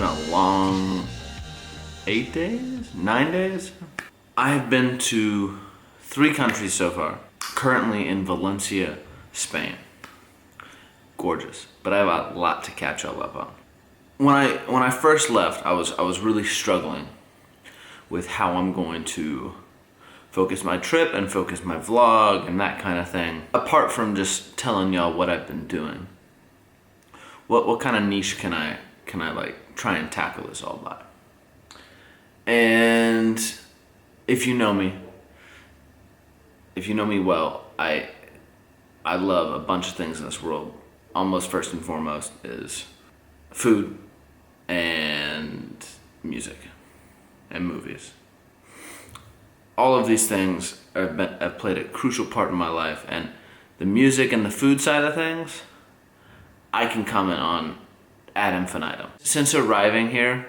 a long 8 days, 9 days. I have been to 3 countries so far. Currently in Valencia, Spain. Gorgeous, but I have a lot to catch up on. When I first left, I was really struggling with how I'm going to focus my trip and focus my vlog and that kind of thing. Apart from just telling y'all what I've been doing, what kind of niche can I like try and tackle this all by? And if you know me well, I love a bunch of things in this world. Almost first and foremost is food and music and movies. All of these things have played a crucial part in my life, and the music and the food side of things, I can comment on ad infinitum. Since arriving here,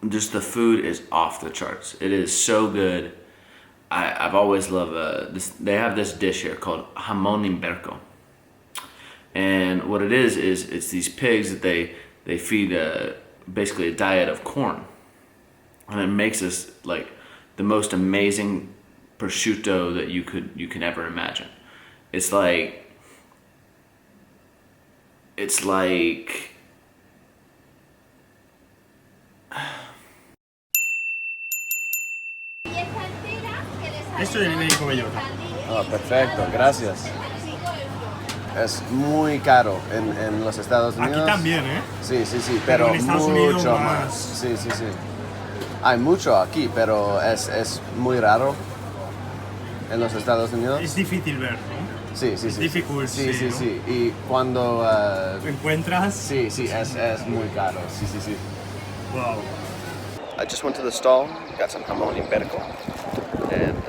just the food is off the charts. It is so good. I've always loved this. They have this dish here called jamón ibérico, and what it is it's these pigs that they feed basically a diet of corn, and it makes this like the most amazing prosciutto that you can ever imagine. It's like Esto es el médico bellota. Oh, perfecto, gracias. Es muy caro en los Estados Unidos. Aquí también, ¿eh? Sí, pero en Estados Unidos mucho más. más. Sí. Hay mucho aquí, pero es muy raro en los Estados Unidos. Es difícil ver, ¿no? Sí. Es difícil, Sí. Y cuando... ¿Encuentras? Sí, es muy caro. Sí. Wow. I just went to the stall, got some jamón ibérico, and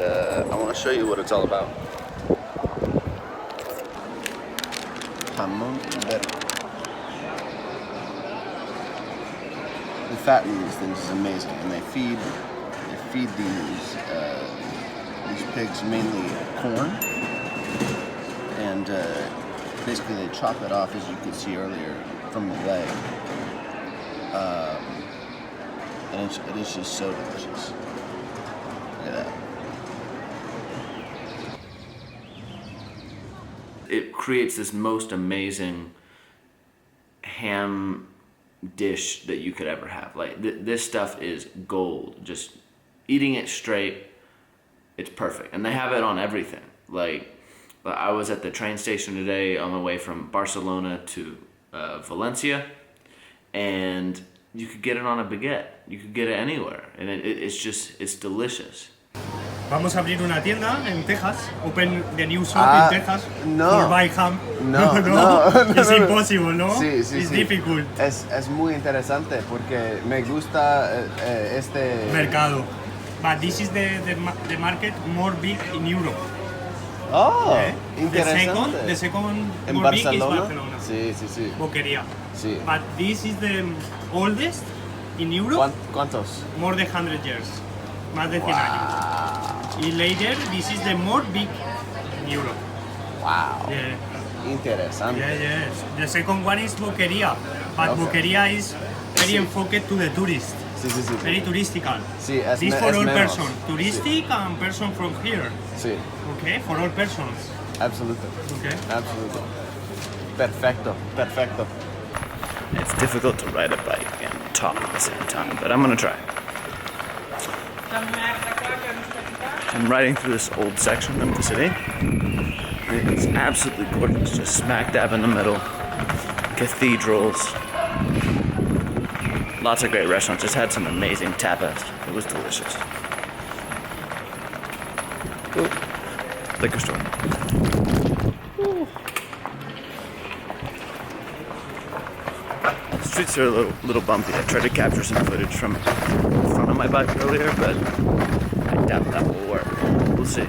I want to show you what it's all about. Jamón ibérico. The fat in these things is amazing, and they feed these pigs mainly corn, and basically they chop it off, as you could see earlier, from the leg. And it is just so delicious. Look at that. It creates this most amazing ham dish that you could ever have. Like this stuff is gold. Just eating it straight, it's perfect. And they have it on everything. Like I was at the train station today on the way from Barcelona to Valencia, and you could get it on a baguette. You could get it anywhere, and it's delicious. Vamos a abrir una tienda en Texas. Open the new shop in Texas. No. For buy ham. No. It's impossible, ¿no? Sí. It's difficult. Es muy interesante porque me gusta este Mercado. But this is the market more big in Europe. Oh, Yeah. interesante. The second ¿En more big is Barcelona? Barcelona. Sí. Boquería. Sí. But this is the oldest in Europe. ¿Cuántos? More than 100 years. Más de 100 años. Y later, this is the more big in Europe. Wow. Yeah. Interesante. Yeah. The second one is Boquería. But Okay. Boquería is very enfocated to the tourist. Sí. Very touristical. Sí, This for all menos. person. Touristic and person from here. Sí, Okay, for all persons. absolutely. Okay. Absolutely. Perfecto. It's difficult to ride a bike and talk at the same time, but I'm gonna try. I'm riding through this old section of the city. It's absolutely gorgeous, just smack dab in the middle. Cathedrals. Lots of great restaurants. Just had some amazing tapas. It was delicious. Ooh. Liquor store. The streets are a little bumpy. I tried to capture some footage from the front of my bike earlier, but I doubt that will work. We'll see.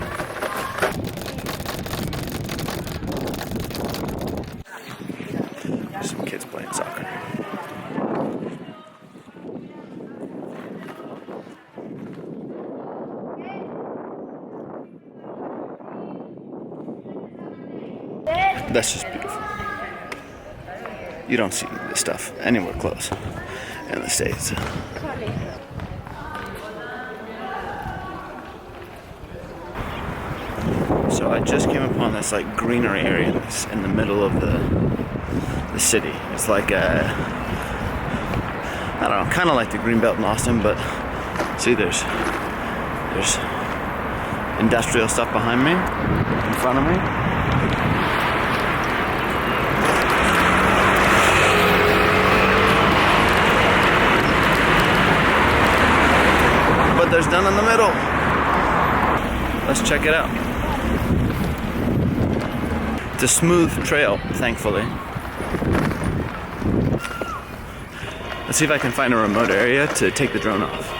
Some kids playing soccer. That's just beautiful. You don't see this stuff anywhere close. in the States. So I just came upon this like greenery area that's in the middle of the city. It's like I don't know, kind of like the Greenbelt in Austin, but see, there's industrial stuff behind me, in front of me. But there's none in the middle. Let's check it out. It's a smooth trail, thankfully. Let's see if I can find a remote area to take the drone off.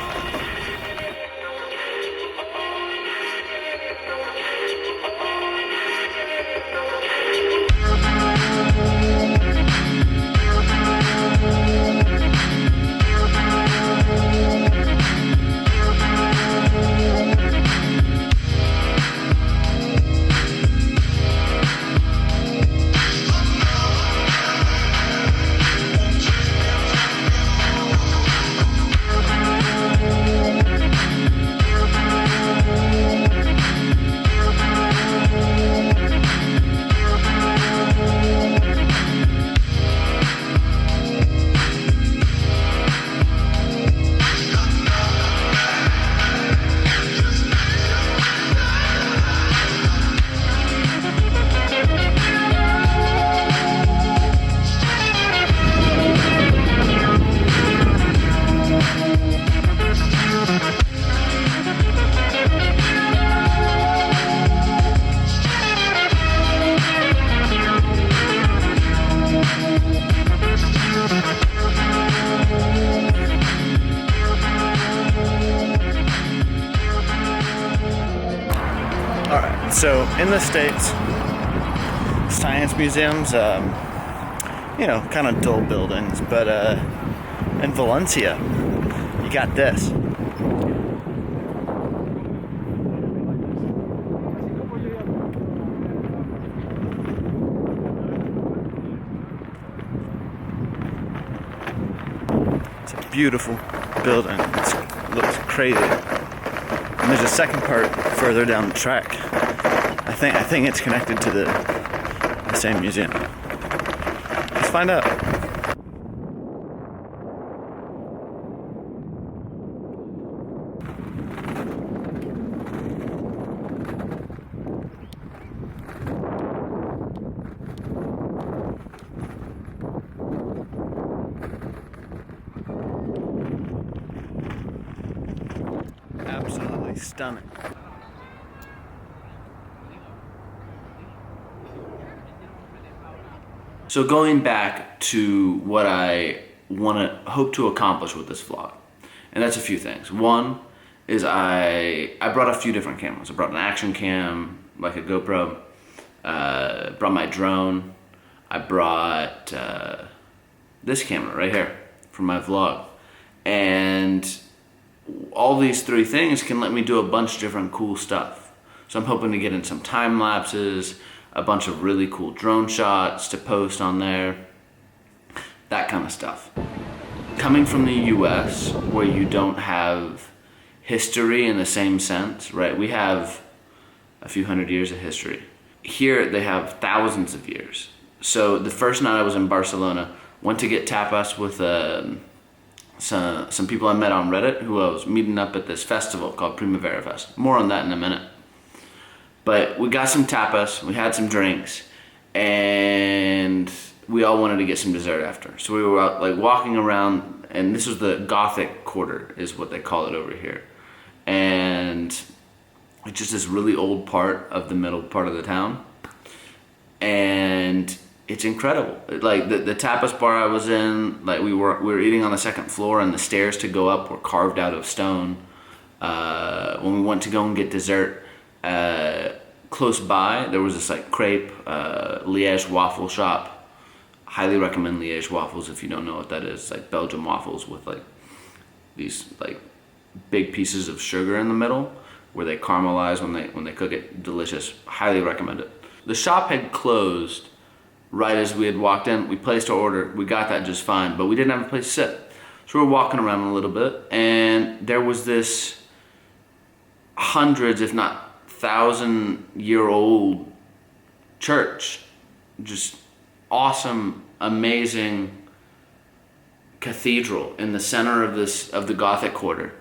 So in the States, science museums, you know, kind of dull buildings, but in Valencia, you got this. It's a beautiful building. It looks crazy. And there's a second part further down the track. I think it's connected to the same museum. Let's find out. Absolutely stunning. So going back to what I hope to accomplish with this vlog, and that's a few things. One is I brought a few different cameras. I brought an action cam, like a GoPro, brought my drone, I brought this camera right here for my vlog. And all these three things can let me do a bunch of different cool stuff. So I'm hoping to get in some time lapses, a bunch of really cool drone shots to post on there, that kind of stuff. Coming from the US, where you don't have history in the same sense, right? We have a few hundred years of history. Here they have thousands of years. So the first night I was in Barcelona, went to get tapas with some people I met on Reddit who I was meeting up at this festival called Primavera Fest. More on that in a minute. But we got some tapas, we had some drinks, and we all wanted to get some dessert after. So we were out, like, walking around, and this was the Gothic Quarter, is what they call it over here. And it's just this really old part of the middle part of the town. And it's incredible. Like, the tapas bar I was in, like, we were eating on the second floor, and the stairs to go up were carved out of stone. When we went to go and get dessert, close by there was this like crepe Liège waffle shop. Highly recommend Liège waffles if you don't know what that is. Like Belgian waffles with like these like big pieces of sugar in the middle where they caramelize when they cook it. Delicious. Highly recommend it. The shop had closed right as we had walked in. We placed our order. We got that just fine, but we didn't have a place to sit. So we're walking around a little bit, and there was this hundreds, if not 1,000-year-old church. Just awesome, amazing cathedral in the center of the Gothic quarter.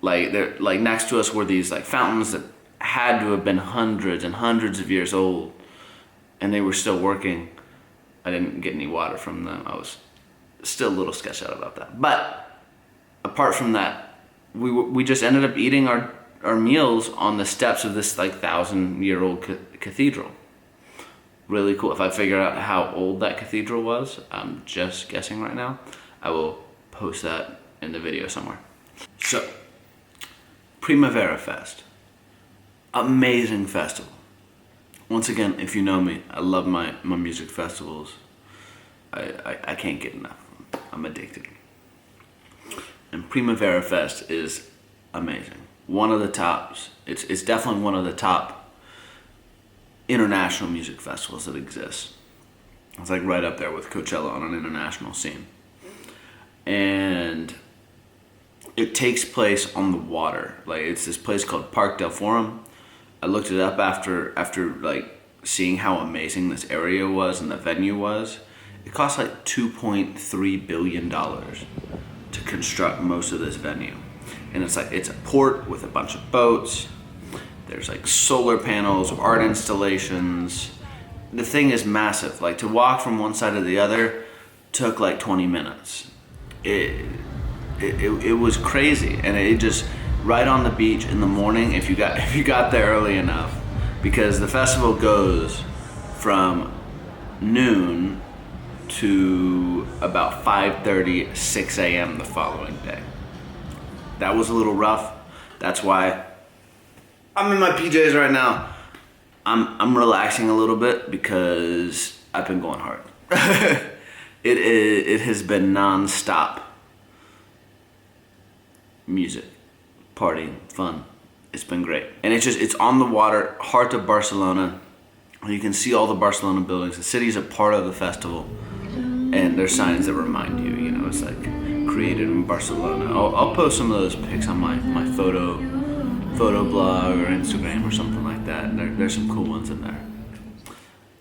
Like next to us were these like fountains that had to have been hundreds and hundreds of years old, and they were still working. I didn't get any water from them. I was still a little sketched out about that. But apart from that, we just ended up eating our meals on the steps of this like 1,000-year-old cathedral. Really cool. If I figure out how old that cathedral was, I'm just guessing right now, I will post that in the video somewhere. So, Primavera Fest. Amazing festival. Once again, if you know me, I love my music festivals. I can't get enough. I'm addicted. And Primavera Fest is amazing. One of the tops. It's definitely one of the top international music festivals that exist. It's like right up there with Coachella on an international scene. And it takes place on the water. Like, it's this place called Parc del Forum. I looked it up after like seeing how amazing this area was and the venue was. It cost like $2.3 billion to construct most of this venue. And it's a port with a bunch of boats. There's like solar panels, art installations. The thing is massive. Like, to walk from one side to the other took like 20 minutes. It was crazy, and it just right on the beach in the morning if you got there early enough, because the festival goes from noon to about 5:30, 6 a.m. the following day. That was a little rough. That's why I'm in my PJs right now. I'm relaxing a little bit because I've been going hard. It has been non-stop music, partying, fun. It's been great. And it's on the water, heart of Barcelona. You can see all the Barcelona buildings. The city's a part of the festival. And there's signs that remind you, it's like created in Barcelona. I'll post some of those pics on my photo blog or Instagram or something like that. And there's some cool ones in there.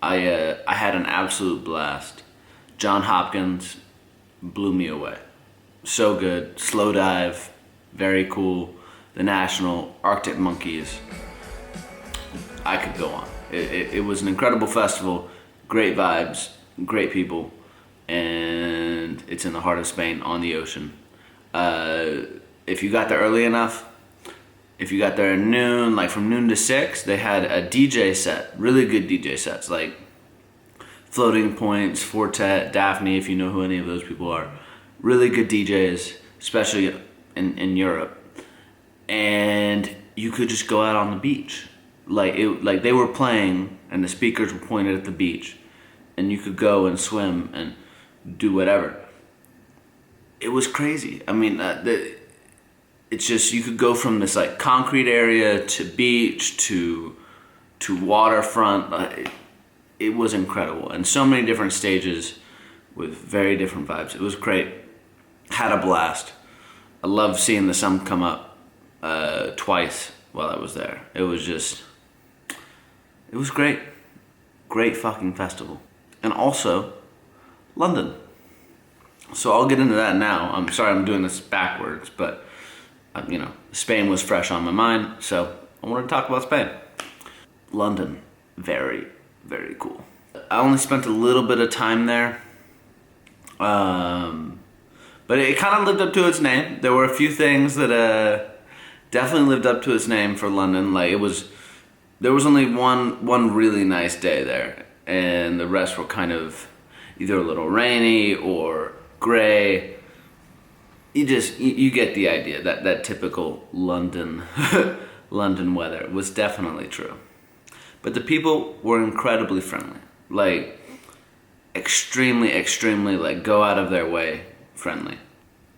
I had an absolute blast. John Hopkins blew me away. So good. Slow Dive, very cool. The National, Arctic Monkeys. I could go on. It was an incredible festival. Great vibes, great people, and it's in the heart of Spain on the ocean. If you got there early enough, if you got there at noon, like from noon to 6, they had a DJ set, really good DJ sets, like Floating Points, Fortet, Daphne, if you know who any of those people are. Really good DJs, especially in Europe. And you could just go out on the beach. Like they were playing and the speakers were pointed at the beach, and you could go and swim and do whatever. It was crazy. I mean, it's just, you could go from this like concrete area to beach to waterfront. It was incredible, and so many different stages with very different vibes. It was great. Had a blast. I loved seeing the sun come up twice while I was there. It was great. Great fucking festival. And also, London. So I'll get into that now. I'm sorry I'm doing this backwards, but Spain was fresh on my mind, so I wanted to talk about Spain. London, very, very cool. I only spent a little bit of time there, but it kind of lived up to its name. There were a few things that definitely lived up to its name for London. Like, there was only one really nice day there, and the rest were kind of either a little rainy or gray. You get the idea. That typical London London weather was definitely true. But the people were incredibly friendly. Like, extremely, extremely, like, go out of their way friendly.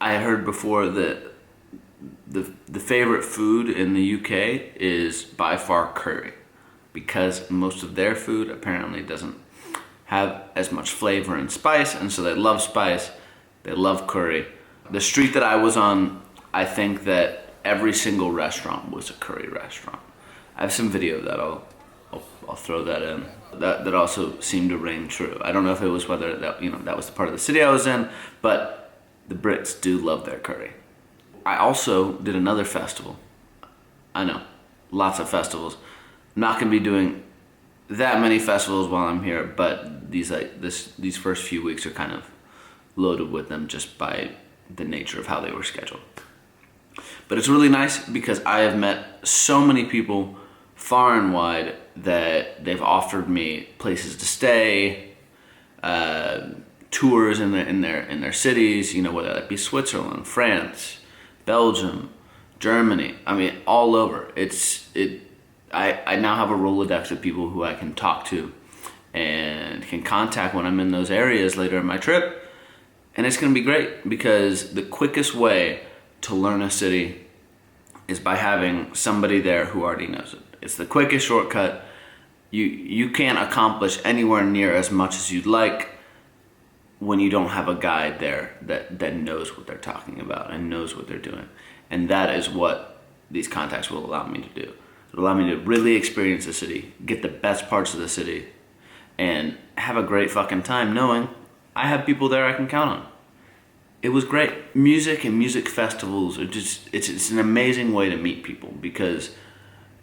I heard before that the favorite food in the UK is by far curry, because most of their food apparently doesn't have as much flavor and spice, and so they love spice, they love curry. The street that I was on, I think that every single restaurant was a curry restaurant. I have some video of that. I'll throw that in. That also seemed to ring true. I don't know if it was whether that was the part of the city I was in, but the Brits do love their curry. I also did another festival. I know, lots of festivals. I'm not gonna be doing that many festivals while I'm here, but these first few weeks are kind of loaded with them just by the nature of how they were scheduled. But it's really nice because I have met so many people far and wide that they've offered me places to stay, tours in their cities, whether that be Switzerland, France, Belgium, Germany. I mean, all over. I now have a Rolodex of people who I can talk to and can contact when I'm in those areas later in my trip. And it's going to be great because the quickest way to learn a city is by having somebody there who already knows it. It's the quickest shortcut. You can't accomplish anywhere near as much as you'd like when you don't have a guide there that knows what they're talking about and knows what they're doing. And that is what these contacts will allow me to do. It'll allow me to really experience the city, get the best parts of the city, and have a great fucking time knowing I have people there I can count on. It was great. Music and music festivals are it's an amazing way to meet people because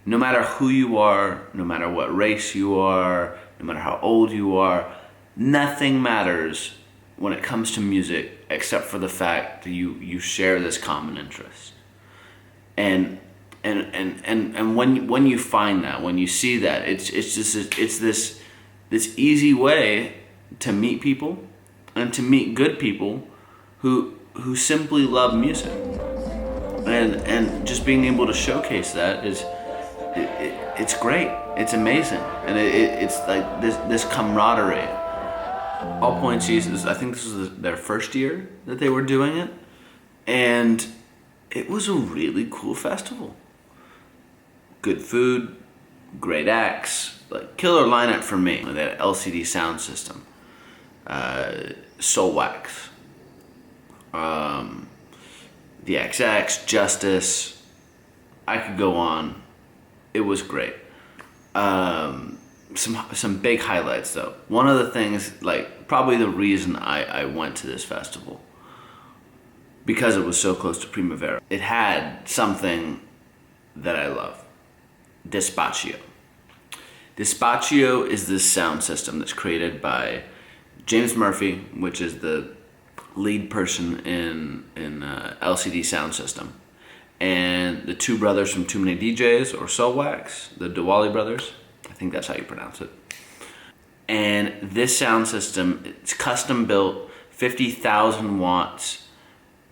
no matter who you are, no matter what race you are, no matter how old you are, nothing matters when it comes to music except for the fact that you share this common interest. And when you find that, when you see that, it's this easy way to meet people and to meet good people who simply love music. And just being able to showcase that it's great. It's amazing. And it's like this camaraderie. All Points East, I think this was their first year that they were doing it. And it was a really cool festival. Good food, great acts, like killer lineup for me. They had LCD sound system, Soul Wax, the XX, Justice. I could go on. It was great. Some big highlights though. One of the things, like probably the reason I went to this festival, because it was so close to Primavera. It had something that I love. Despacio. Despacio is this sound system that's created by James Murphy, which is the lead person in LCD Sound System, and the two brothers from Too Many DJs or Soul Wax, the Diwali brothers. I think that's how you pronounce it. And this sound system, it's custom built, 50,000 watts,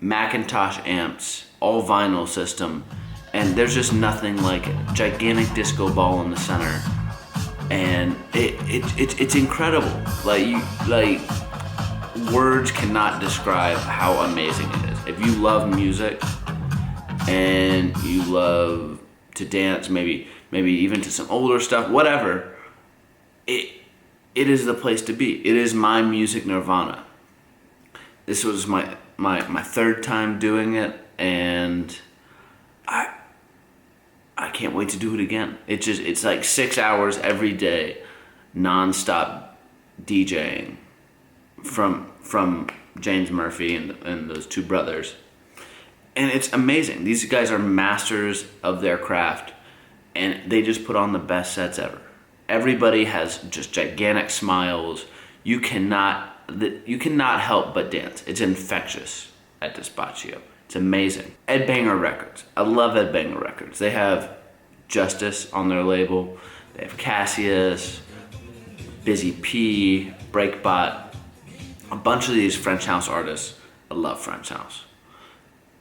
Macintosh amps, all vinyl system. And there's just nothing like it. Gigantic disco ball in the center, and it's incredible. Like words cannot describe how amazing it is. If you love music and you love to dance, maybe even to some older stuff, whatever, it is the place to be. It is my music nirvana. This was my third time doing it, and I can't wait to do it again. It's like 6 hours every day, non-stop DJing from James Murphy and those two brothers. And it's amazing. These guys are masters of their craft, and they just put on the best sets ever. Everybody has just gigantic smiles. You cannot help but dance. It's infectious at Despacio. It's amazing. Ed Banger Records. I love Ed Banger Records. They have Justice on their label. They have Cassius, Busy P, Breakbot. A bunch of these French house artists. I love French house.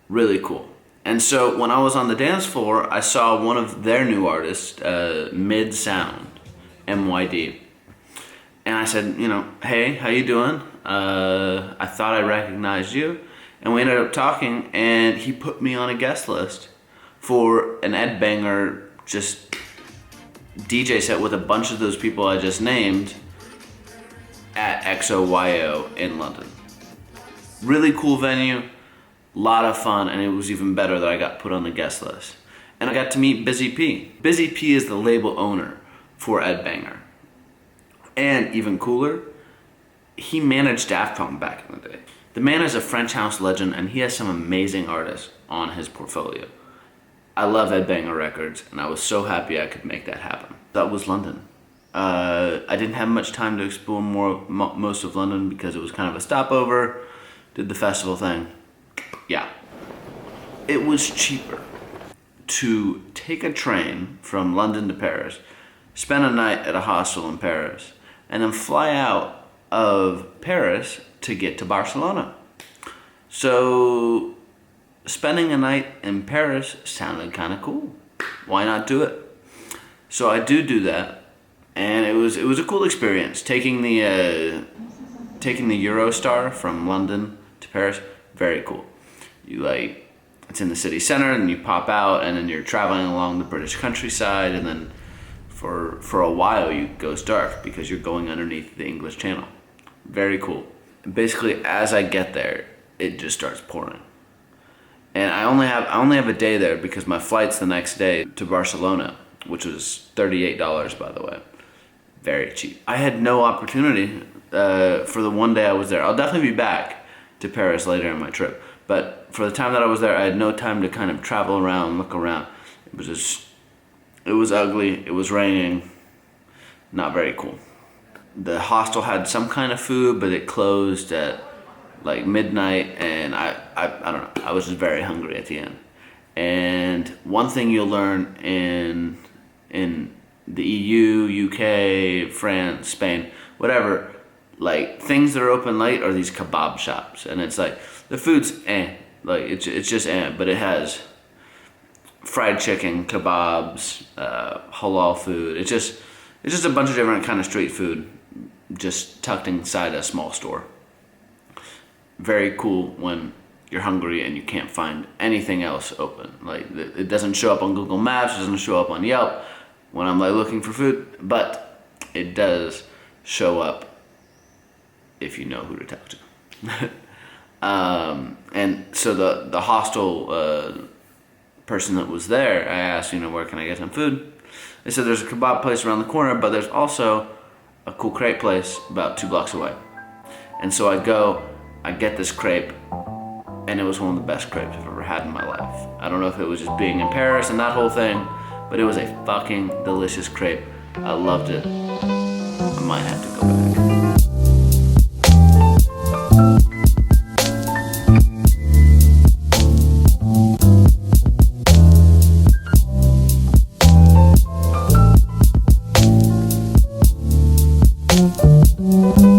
Really cool. And so when I was on the dance floor, I saw one of their new artists, Mid Sound, MYD. And I said, hey, how you doing? I thought I recognized you. And we ended up talking, and he put me on a guest list for an Ed Banger just DJ set with a bunch of those people I just named at XOYO in London. Really cool venue. Lot of fun, and it was even better that I got put on the guest list. And I got to meet Busy P. Busy P is the label owner for Ed Banger. And even cooler, he managed Daft Punk back in the day. The man is a French house legend, and he has some amazing artists on his portfolio. I love Ed Banger Records, and I was so happy I could make that happen. That was London. I didn't have much time to explore most of London because it was kind of a stopover. Did the festival thing. Yeah. It was cheaper to take a train from London to Paris, spend a night at a hostel in Paris, and then fly out of Paris to get to Barcelona. So spending a night in Paris sounded kind of cool. Why not do it? So I do that, and it was a cool experience taking the Eurostar from London to Paris. Very cool. It's in the city center, and you pop out, and then you're traveling along the British countryside, and then for a while it goes dark because you're going underneath the English Channel. Very cool. Basically, as I get there, it just starts pouring, and I only have a day there because my flight's the next day to Barcelona, which was $38, by the way. Very cheap. I had no opportunity for the one day I was there. I'll definitely be back to Paris later in my trip, but for the time that I was there, I had no time to kind of travel around, look around. It was ugly, it was raining, not very cool. The hostel had some kind of food, but it closed at like midnight, and I don't know, I was just very hungry at the end. And one thing you'll learn in the EU, UK, France, Spain, whatever, like things that are open late are these kebab shops, and it's like the food's like it's just but it has fried chicken, kebabs, halal food. It's just a bunch of different kind of street food, just tucked inside a small store. Very cool when you're hungry and you can't find anything else open. Like it doesn't show up on Google Maps, it doesn't show up on Yelp when I'm like looking for food, but it does show up if you know who to talk to. And so the hostel person that was there, I asked, where can I get some food? They said there's a kebab place around the corner, but there's also a cool crepe place about 2 blocks away. And so I get this crepe, and it was one of the best crepes I've ever had in my life. I don't know if it was just being in Paris and that whole thing, but it was a fucking delicious crepe. I loved it. I might have to go back. Thank you.